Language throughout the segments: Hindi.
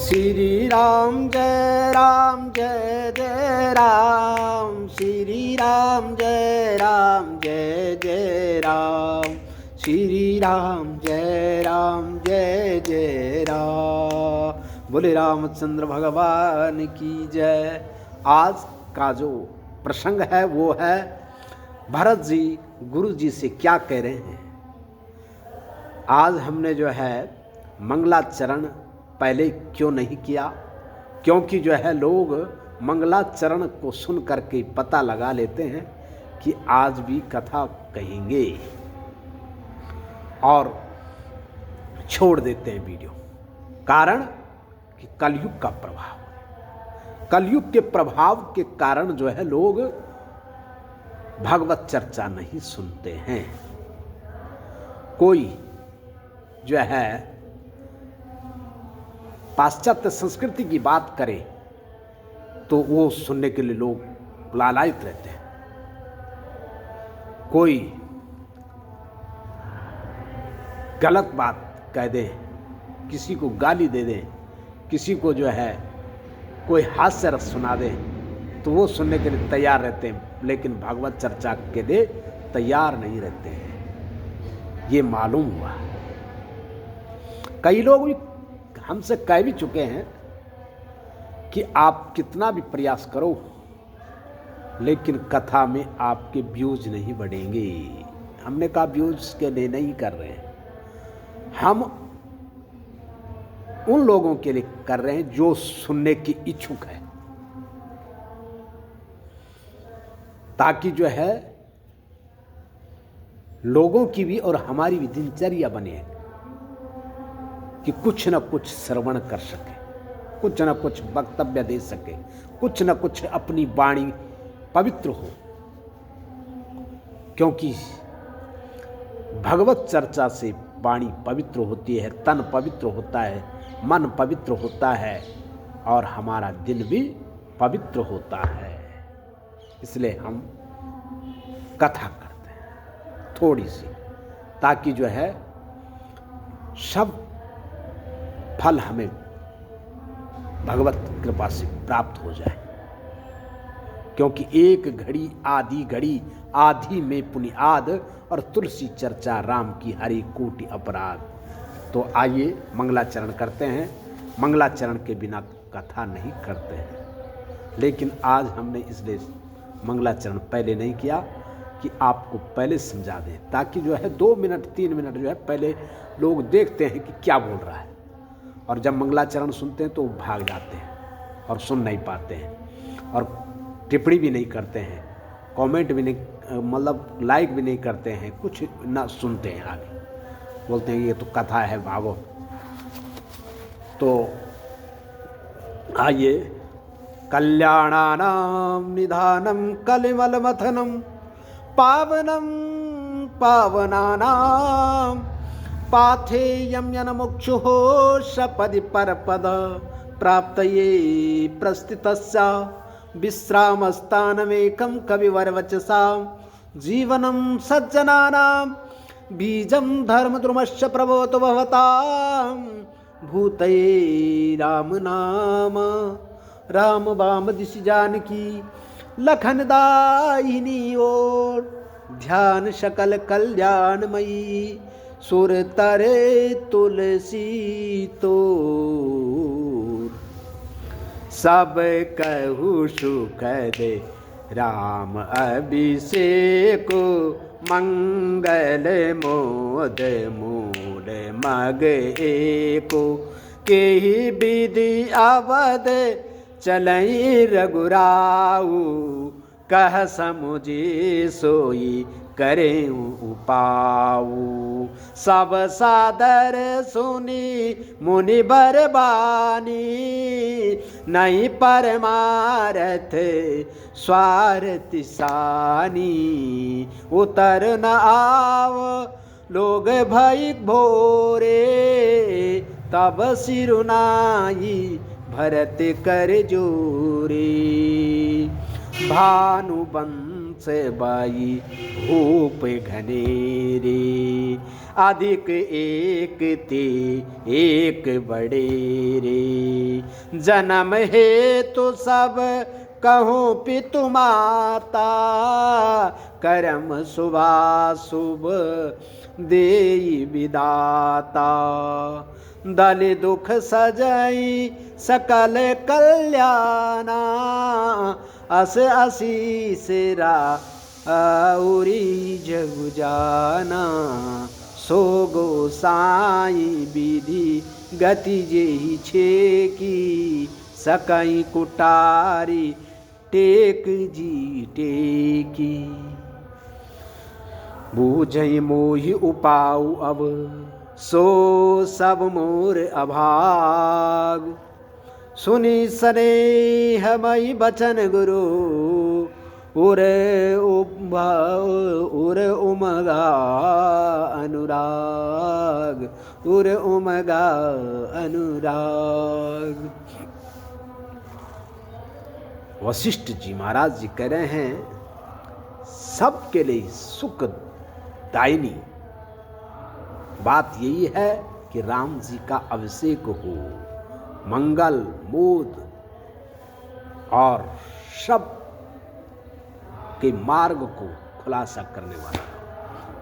श्री राम जय राम जय जय राम, श्री राम जय जय राम, श्री राम जय जय राम। बोले रामचंद्र भगवान की जय। आज का जो प्रसंग है वो है भरत जी गुरु जी से क्या कह रहे हैं। आज हमने जो है मंगलाचरण पहले क्यों नहीं किया, क्योंकि जो है लोग मंगलाचरण को सुन करके पता लगा लेते हैं कि आज भी कथा कहेंगे और छोड़ देते हैं वीडियो। कारण कि कलयुग का प्रभाव, कलयुग के प्रभाव के कारण जो है लोग भागवत चर्चा नहीं सुनते हैं। कोई जो है पाश्चात्य संस्कृति की बात करे तो वो सुनने के लिए लोग लालायित रहते हैं। कोई गलत बात कह दे, किसी को गाली दे दे, किसी को जो है कोई हास्य रस सुना दे तो वो सुनने के लिए तैयार रहते हैं, लेकिन भागवत चर्चा के लिए तैयार नहीं रहते हैं। ये मालूम हुआ। कई लोग भी हमसे कह भी चुके हैं कि आप कितना भी प्रयास करो लेकिन कथा में आपके व्यूज नहीं बढ़ेंगे। हमने कहा व्यूज के लिए नहीं कर रहे हैं, हम उन लोगों के लिए कर रहे हैं जो सुनने की इच्छुक है, ताकि जो है लोगों की भी और हमारी भी दिनचर्या बने कि कुछ न कुछ श्रवण कर सके, कुछ न कुछ वक्तव्य दे सके, कुछ न कुछ अपनी वाणी पवित्र हो। क्योंकि भगवत चर्चा से वाणी पवित्र होती है, तन पवित्र होता है, मन पवित्र होता है और हमारा दिन भी पवित्र होता है। इसलिए हम कथा करते हैं थोड़ी सी, ताकि जो है सब फल हमें भगवत कृपा से प्राप्त हो जाए। क्योंकि एक घड़ी आधी घड़ी आधी में पुनियाद और तुलसी चर्चा राम की हरि कोटि अपराध। तो आइए मंगलाचरण करते हैं। मंगलाचरण के बिना कथा नहीं करते हैं, लेकिन आज हमने इसलिए मंगलाचरण पहले नहीं किया कि आपको पहले समझा दें, ताकि जो है 2 मिनट 3 मिनट जो है पहले लोग देखते हैं कि क्या बोल रहा है, और जब मंगलाचरण सुनते हैं तो वो भाग जाते हैं और सुन नहीं पाते हैं और टिप्पणी भी नहीं करते हैं, कमेंट भी नहीं, मतलब लाइक भी नहीं करते हैं, कुछ ना सुनते हैं, आगे बोलते हैं ये तो कथा है भागो। तो आइए, कल्याणानां निधानं कलिमलमथनं पावनं पावनानां पाथेयं यनमुक्षुः सपदि परपद प्राप्तये प्रस्थितस्य विश्रामस्थानमेकं कविवरवचसा जीवनं सज्जनानां बीजं धर्मद्रुमश्च प्रभोतो भवतां भूतये राम नाम राम वाम दिशि जानकी लखन दायिनी ओर ध्यान सकल कल्याणमयी सुर तरे तुलसी तोर सब कहु सुख दे राम अभिषेक मंगल मोद मूल मग एको केहि विधि अवध चलई रघुराऊ कह समुझे सोई करे उपाऊ सब सादर सुनी मुनि बरबानी नहीं परमारथ स्वार्थ सानी उतर न आव लोग भई भोरे तब सिरुनाई भरत कर जोरे भानुबंस बाई भूप घनेरे अधिक एक ते एक बड़े रे जन्म हेतु सब कहूँ पितु माता, करम शुभाशुभ देई विदाता। दलि दुख सजई सकल कल्याणा, अस आशीष राउरी जग जाना। सो गोसाई विधि गति जेहि छेकी, सकई कुटारी टेक जी टेकी। बूझई मोहि उपाऊ अब सो सब मोर अभाग, सुनी स्नेह मई बचन गुरु उर उमगा अनुराग, उर उमगा अनुराग। वशिष्ठ जी महाराज जी कह रहे हैं सबके लिए सुख दायिनी बात यही है कि राम जी का अभिषेक हो, मंगल मोद और सब के मार्ग को खुलासा करने वाला।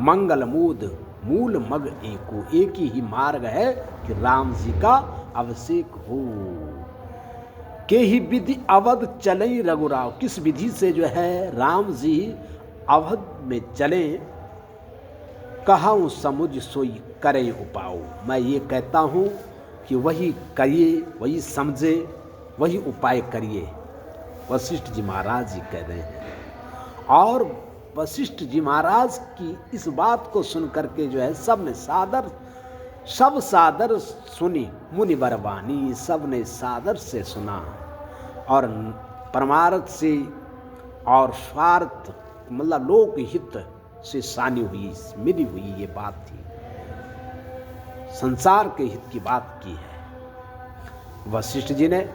मंगल मोद मूल मग एको, एक ही मार्ग है कि राम जी का अभिषेक हो। के ही विधि अवध चले रघुराव, किस विधि से जो है राम जी अवध में चले, कहूँ समुझ सोई करे उपाओ। मैं ये कहता हूँ कि वही करिए, वही समझे, वही उपाय करिए, वशिष्ठ जी महाराज जी कह रहे हैं। और वशिष्ठ जी महाराज की इस बात को सुन करके जो है सब ने सादर सुनी, मुनि बरवानी सब ने सादर से सुना। और परमार्थ से और स्वार्थ मतलब लोक हित से सानी हुई, मिली हुई ये बात थी, संसार के हित की बात की है वशिष्ठ जी ने।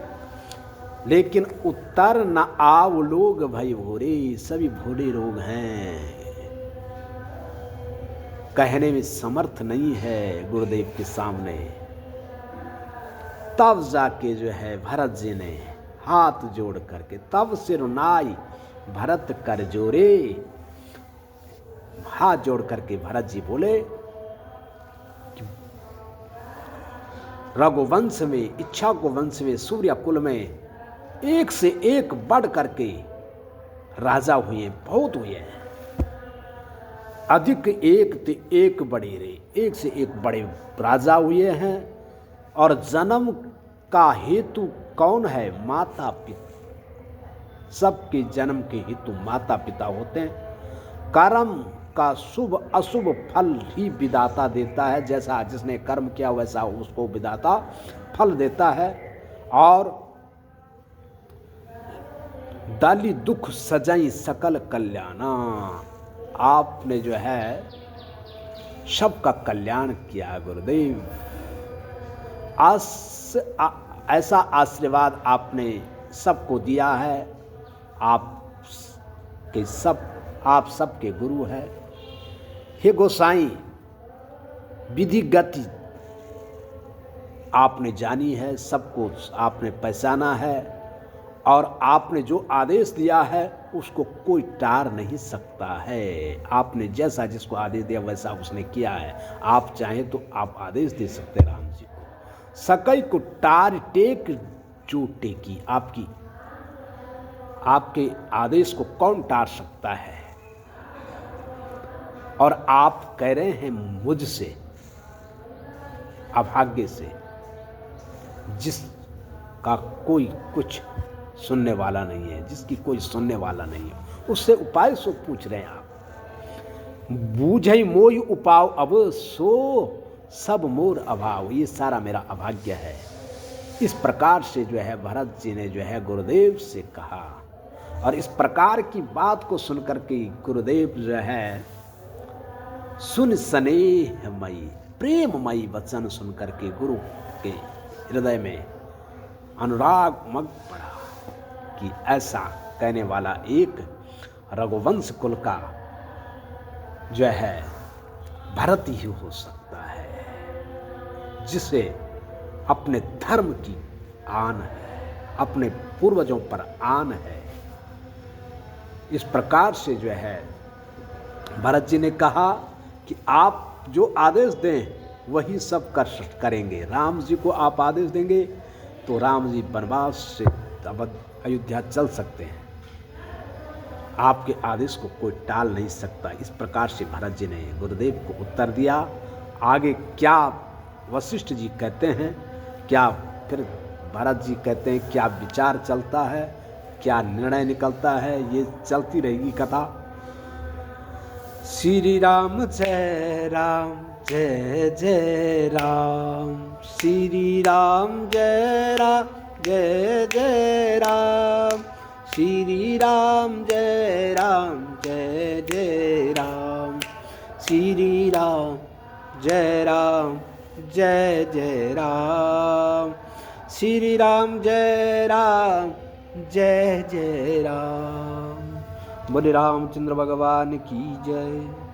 लेकिन उत्तर न आव लोग भई भोरे, सभी भोले लोग हैं, कहने में समर्थ नहीं है गुरुदेव के सामने। तब जाके जो है भरत जी ने हाथ जोड़ करके, तब सिर नाई भरत कर जोरे, हाथ जोड़ करके भरत जी बोले रघुवंश में, इच्छा को वंश में, सूर्य कुल में एक से एक बढ़ करके राजा हुए, बहुत हुए हैं, अधिक एक ते एक बड़े रे, एक से एक बड़े राजा हुए हैं। और जन्म का हेतु कौन है? माता पिता। सबके जन्म के हेतु माता पिता होते हैं। कर्म का शुभ अशुभ फल ही विधाता देता है, जैसा जिसने कर्म किया वैसा उसको विधाता फल देता है। और दाली दुख सजाई सकल कल्याणा, आपने जो है सबका कल्याण किया गुरुदेव। ऐसा आशीर्वाद आपने सबको दिया है। आप सबके गुरु है। हे गोसाई, विधि गति आपने जानी है, सबको आपने पहचाना है। और आपने जो आदेश दिया है उसको कोई टार नहीं सकता है। आपने जैसा जिसको आदेश दिया वैसा उसने किया है। आप चाहें तो आप आदेश दे सकते राम जी को। सकई को टार टेक जो टेकी, आपके आदेश को कौन टार सकता है? और आप कह रहे हैं मुझसे, अभाग्य से, जिसका कोई कुछ सुनने वाला नहीं है, जिसकी कोई सुनने वाला नहीं है, उससे उपाय सो पूछ रहे हैं आप। बूझई मोय उपाव अब सो सब मोर अभाव, ये सारा मेरा अभाग्य है। इस प्रकार से जो है भरत जी ने जो है गुरुदेव से कहा। और इस प्रकार की बात को सुनकर के गुरुदेव जो है सुन स्नेहमयी प्रेममयी वचन सुनकर के गुरु के हृदय में अनुराग मग पड़ा कि ऐसा कहने वाला एक रघुवंश कुल का जो है भरत ही हो सकता है, जिसे अपने धर्म की आन है, अपने पूर्वजों पर आन है। इस प्रकार से जो है भरत जी ने कहा कि आप जो आदेश दें वही सब करेंगे। राम जी को आप आदेश देंगे तो राम जी वनवास से अयोध्या चल सकते हैं, आपके आदेश को कोई टाल नहीं सकता। इस प्रकार से भरत जी ने गुरुदेव को उत्तर दिया। आगे क्या वशिष्ठ जी कहते हैं, क्या फिर भरत जी कहते हैं, क्या विचार चलता है, क्या निर्णय निकलता है, ये चलती रहेगी कथा। श्री राम जय राम जय जय राम, श्री राम जय राम जय जय राम, श्री राम जय राम जय जय राम, श्री राम जय राम जय जय राम, श्री राम जय राम जय जय राम। बोले रामचंद्र भगवान की जय।